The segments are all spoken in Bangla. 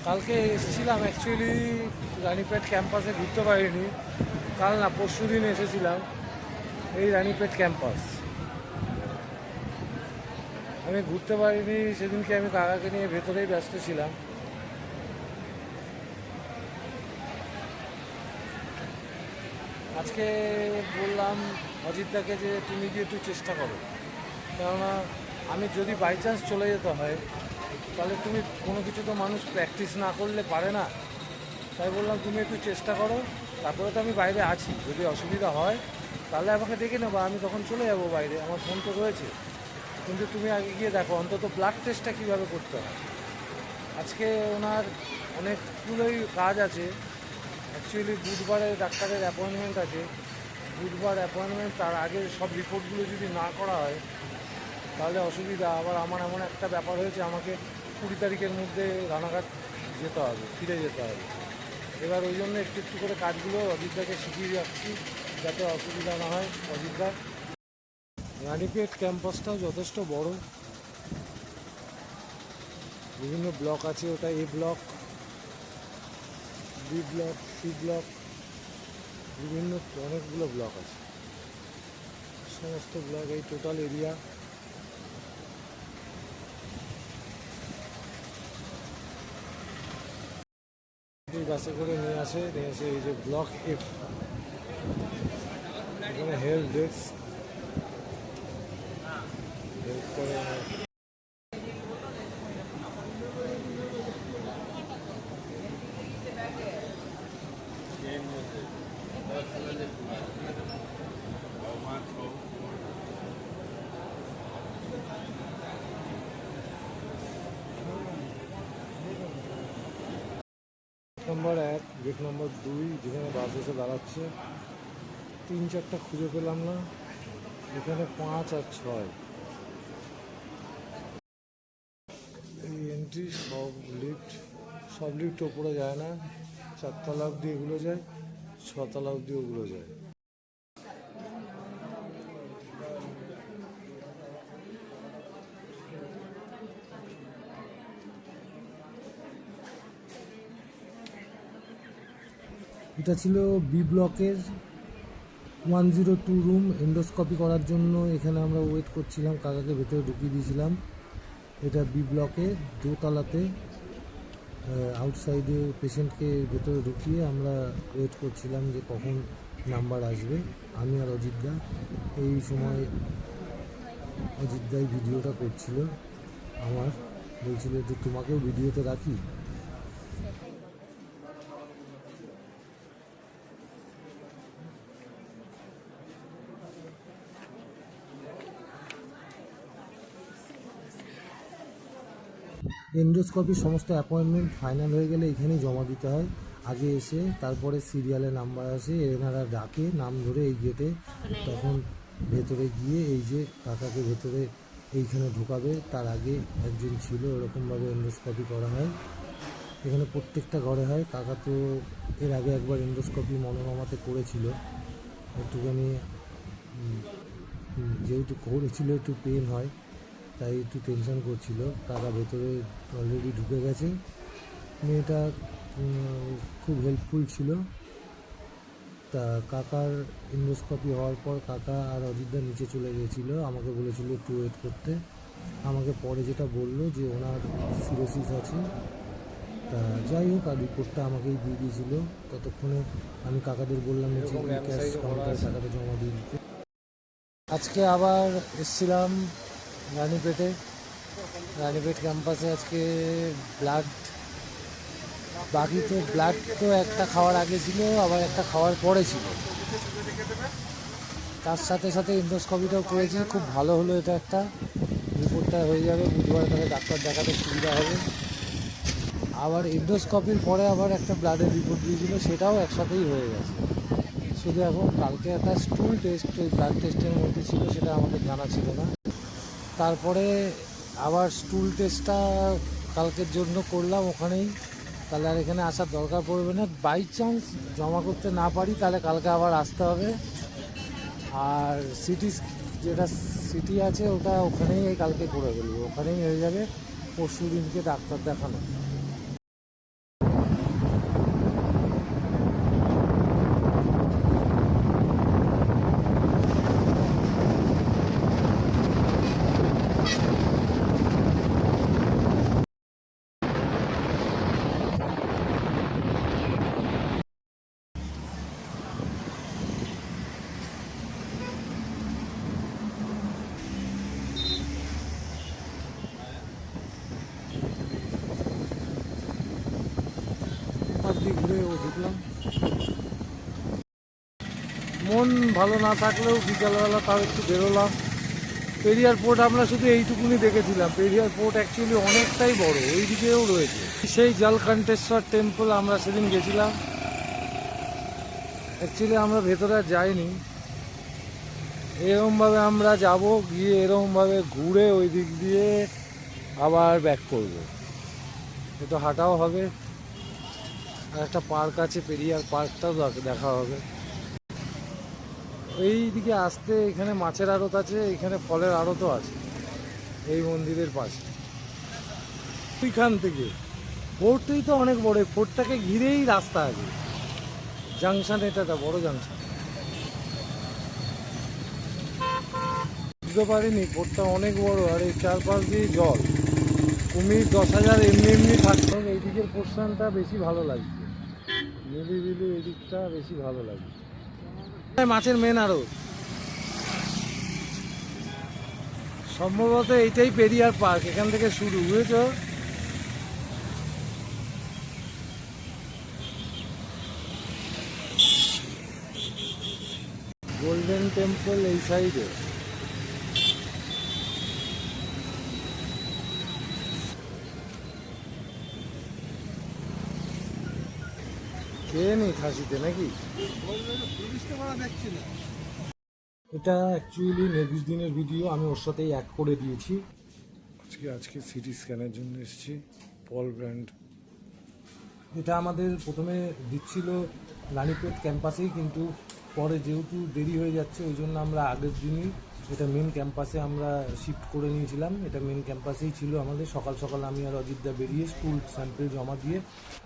কালকে এসেছিলাম অ্যাকচুয়ালি রানীপেট ক্যাম্পাসে ঘুরতে পারিনি, কাল না পরশু দিন এসেছিলাম এই রানীপেট ক্যাম্পাস। আমি ঘুরতে পারিনি সেদিনকে, আমি কাকাকে নিয়ে ভেতরেই ব্যস্ত ছিলাম। আজকে বললাম অজিতদাকে যে তুমি গিয়ে একটু চেষ্টা করো, কেননা আমি যদি বাই চান্স চলে যেতে হয় তাহলে তুমি কোনো কিছু তো মানুষ প্র্যাকটিস না করলে পারে না। তাই বললাম তুমি একটু চেষ্টা করো, তারপরে তো আমি বাইরে আছি, যদি অসুবিধা হয় তাহলে আমাকে ডেকে নেবো, আমি তখন চলে যাব বাইরে, আমার ফোন তো রয়েছে। কিন্তু তুমি আগে গিয়ে দেখো অন্তত ব্লাড টেস্টটা কীভাবে করতে হয়। আজকে ওনার অনেকগুলোই কাজ আছে, অ্যাকচুয়ালি বুধবারে ডাক্তারের অ্যাপয়েন্টমেন্ট আছে, বুধবার অ্যাপয়েন্টমেন্ট, তার আগে সব রিপোর্টগুলো যদি না করা হয় তাহলে অসুবিধা। আবার আমার এমন একটা ব্যাপার হয়েছে, আমাকে 20 তারিখের মধ্যে রানাঘাট যেতে হবে, ফিরে যেতে হবে। এবার ওই জন্য একটু একটু করে কাজগুলো অজিতদাকে শিখিয়ে রাখছি যাতে অসুবিধা না হয় অজিতদার। রানীপেট ক্যাম্পাসটাও যথেষ্ট বড়, বিভিন্ন ব্লক আছে, ওটা A block, B block, C block, বিভিন্ন অনেকগুলো ব্লক আছে, সমস্ত ব্লক এই টোটাল এরিয়া। এই বাসে করে নিয়ে এসে এই যে ব্লক এফ, এখানে হেল্প ডেস্ক, হেল্প করে। নম্বর 1, গেট নম্বর 2, যেখানে বাস এসে দাঁড়াচ্ছে, 3-4টা খুঁজে পেলাম না, এখানে 5 আর 6 এই এন্ট্রি। সব লিফট ওপরে যায় না, 4 তলা অবধি এগুলো যায়, 6 তলা অবধি ওগুলো যায়। এটা ছিল বি ব্লকের 102 রুম, এন্ডোস্কপি করার জন্য এখানে আমরা ওয়েট করছিলাম, কাকাকে ভেতরে ঢুকিয়ে দিয়েছিলাম। এটা বি ব্লকে 2 তলাতে আউটসাইডে পেশেন্টকে ভেতরে ঢুকিয়ে আমরা ওয়েট করছিলাম যে কখন নাম্বার আসবে। আমি আর অজিতদা, এই সময় অজিতদাই ভিডিওটা করছিল, আমার বলছিল যে তোমাকেও ভিডিওতে রাখি। এন্ডোস্কপি সমস্ত অ্যাপয়েন্টমেন্ট ফাইনাল হয়ে গেলে এখানেই জমা দিতে হয়, আগে এসে তারপরে সিরিয়ালে নাম্বার আসে, এনারা ডাকে নাম ধরে এই গেটে, তখন ভেতরে গিয়ে এই যে কাকাকে ভেতরে এইখানে ঢোকাবে, তার আগে একজন ছিল, এরকমভাবে এন্ডোস্কপি করা হয়। এখানে প্রত্যেকটা ঘরে হয়, কাকা তো এর আগে একবার এন্ডোস্কপি মনোরমাতে করেছিল, একটুখানি যেহেতু করেছিল একটু পেন হয়, তাই একটু টেনশন করছিল। কাকা ভেতরে অলরেডি ঢুকে গেছে, মেয়েটা খুব হেল্পফুল ছিল। তা কাকার এন্ডোস্কপি হওয়ার পর কাকা আর অজিতদা নিচে চলে গিয়েছিল, আমাকে বলেছিল একটু ওয়েট করতে। আমাকে পরে যেটা বললো যে ওনার সিরোসিস আছে, তা যাই হোক, আর রিপোর্টটা আমাকেই দিয়ে দিয়েছিল। ততক্ষণে আমি কাকাদের বললাম নিচে ক্যাশ কাউন্টারে টাকাটা জমা দিয়ে দিতে। আজকে আবার এসেছিলাম রানীপেট ক্যাম্পাসে, আজকে ব্লাড বাকি তো ব্লাড তো একটা খাওয়ার আগে ছিল, আবার একটা খাওয়ার পরে ছিল। তার সাথে সাথে এন্ডোস্কপিটাও করেছি, খুব ভালো হলো। এটা একটা রিপোর্টটা হয়ে যাবে বুধবার, তাহলে ডাক্তার দেখাতে সুবিধা হবে। আবার এন্ডোস্কপির পরে আবার একটা ব্লাডের রিপোর্ট দিয়েছিল, সেটাও একসাথেই হয়ে গেছে। শুধু এখন কালকে একটা স্টুল টেস্ট ওই ব্লাড টেস্টের মধ্যে ছিল, সেটা আমাদের জানা ছিল না। তারপরে আবার স্টুল টেস্টটা কালকের জন্য করলাম ওখানেই, তাহলে আর এখানে আসার দরকার পড়বে না। বাই চান্স জমা করতে না পারি তাহলে কালকে আবার আসতে হবে। আর সিটি যেটা সিটি আছে ওটা ওখানেই কালকে করে ফেলবো, ওখানেই হয়ে যাবে। পরশু দিনকে ডাক্তার দেখানো। পাশ দিয়ে ঘুরে ঢুকলাম। মন ভালো না থাকলেও বিকালবেলা তাও একটু বেরোলাম। পেরিয়ার পোর্ট আমরা শুধু এইটুকুনি দেখেছিলাম, পেরিয়ার পোর্ট অ্যাকচুয়ালি অনেকটাই বড়, ওই দিকেও রয়েছে। সেই জলকণ্ঠেশ্বর টেম্পল আমরা সেদিন গেছিলাম, অ্যাকচুয়ালি আমরা ভেতরে যাইনি। এরকমভাবে আমরা যাব, গিয়ে এরকমভাবে ঘুরে ওই দিক দিয়ে আবার ব্যাক করবো। একটু হাঁটাও হবে, আর একটা পার্ক আছে পেরিয়ার, পার্কটাও দেখা হবে। এই দিকে আসতে এখানে মাছের আড়ত আছে, এখানে ফলের আড়তও আছে এই মন্দিরের পাশে। ওইখান থেকে ফোর্টটাই তো অনেক বড়, ফোর্টটাকে ঘিরেই রাস্তা আছে। জাংশন, এটা বড় জাংশন। বুঝতে পারিনি ফোর্টটা অনেক বড়, আর এই চারপাশ দিয়ে জল। কুমির 10,000 এমনি এমনি থাকতো। এই দিকের পোর্শনটা বেশি ভালো লাগছে, নিরিবিলি এই দিকটা বেশি ভালো লাগছে। মাছের মেন আড়ত সম্ভবত এইটাই পেরিয়ার পার্ক, এখান থেকে শুরু, বুঝেছ? গোল্ডেন টেম্পল এই সাইডে। খেয়ে নি খাসিতে নাকি? এটা অ্যাকচুয়ালি নেক্সট দিনের ভিডিও, আমি ওর সাথেই অ্যাড করে দিয়েছি। আজকে সিটি স্ক্যানের জন্য এসেছি, পল ব্র্যান্ড। এটা আমাদের প্রথমে দিচ্ছিল রানীপেট ক্যাম্পাসেই, কিন্তু পরে যেহেতু দেরি হয়ে যাচ্ছে ওই জন্য আমরা আগের দিনই এটা মেন ক্যাম্পাসে আমরা শিফট করে নিয়েছিলাম। এটা মেন ক্যাম্পাসেই ছিল আমাদের। সকাল সকাল আমি আর অজিতদা বেরিয়ে স্কুল স্যাম্পল জমা দিয়ে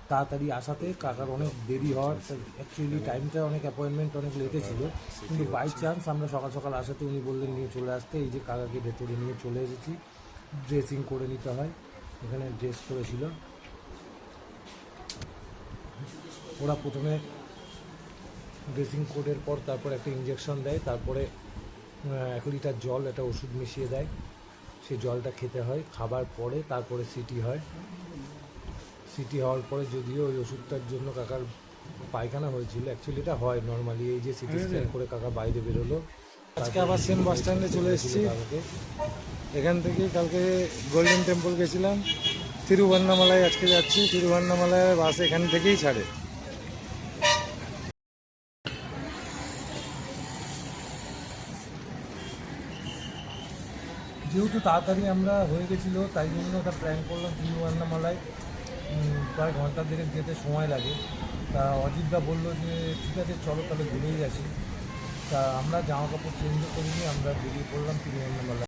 তাড়াতাড়ি আসাতে কাকার অনেক দেরি হওয়ার, অ্যাকচুয়ালি টাইমটা অনেক অ্যাপয়েন্টমেন্ট অনেক লেটে ছিল, কিন্তু বাই চান্স আমরা সকাল সকাল আসাতে উনি বললেন নিয়ে চলে আসতে। এই যে কাকাকে ভেতরে নিয়ে চলে এসেছি। ড্রেসিং করে নিতে হয়, এখানে ড্রেস করেছিল ওরা। প্রথমে ড্রেসিং কোডের পর তারপর একটা ইঞ্জেকশন দেয়, তারপরে 1 লিটার জল, একটা ওষুধ মিশিয়ে দেয়, সেই জলটা খেতে হয়। খাবার পরে তারপরে সিটি হয়। সিটি হওয়ার পরে যদিও ওই ওষুধটার জন্য কাকার পায়খানা হয়েছিল, অ্যাকচুয়ালি এটা হয় নর্মালি। এই যে সিটি স্ক্যান করে কাকা বাইরে বেরোলো। আজকে আবার সেম বাস স্ট্যান্ডে চলে এসেছি। এখান থেকেই কালকে গোল্ডেন টেম্পল গেছিলাম, তিরুভান্নামালায় আজকে যাচ্ছি। তিরুভান্নামালায় বাস এখান থেকেই ছাড়ে। যেহেতু তাড়াতাড়ি আমরা হয়ে গেছিলো তাই জন্য একটা প্ল্যান করলাম তিরুভান্নামালায়। প্রায় ঘন্টা দেড়েক যেতে সময় লাগে। তা অজিতদা বললো যে ঠিক আছে চলো তাহলে ঘুরেই আসি। তা আমরা জামা কাপড় চেঞ্জও করিনি, আমরা বেরিয়ে পড়লাম তিরুভান্নামালায়।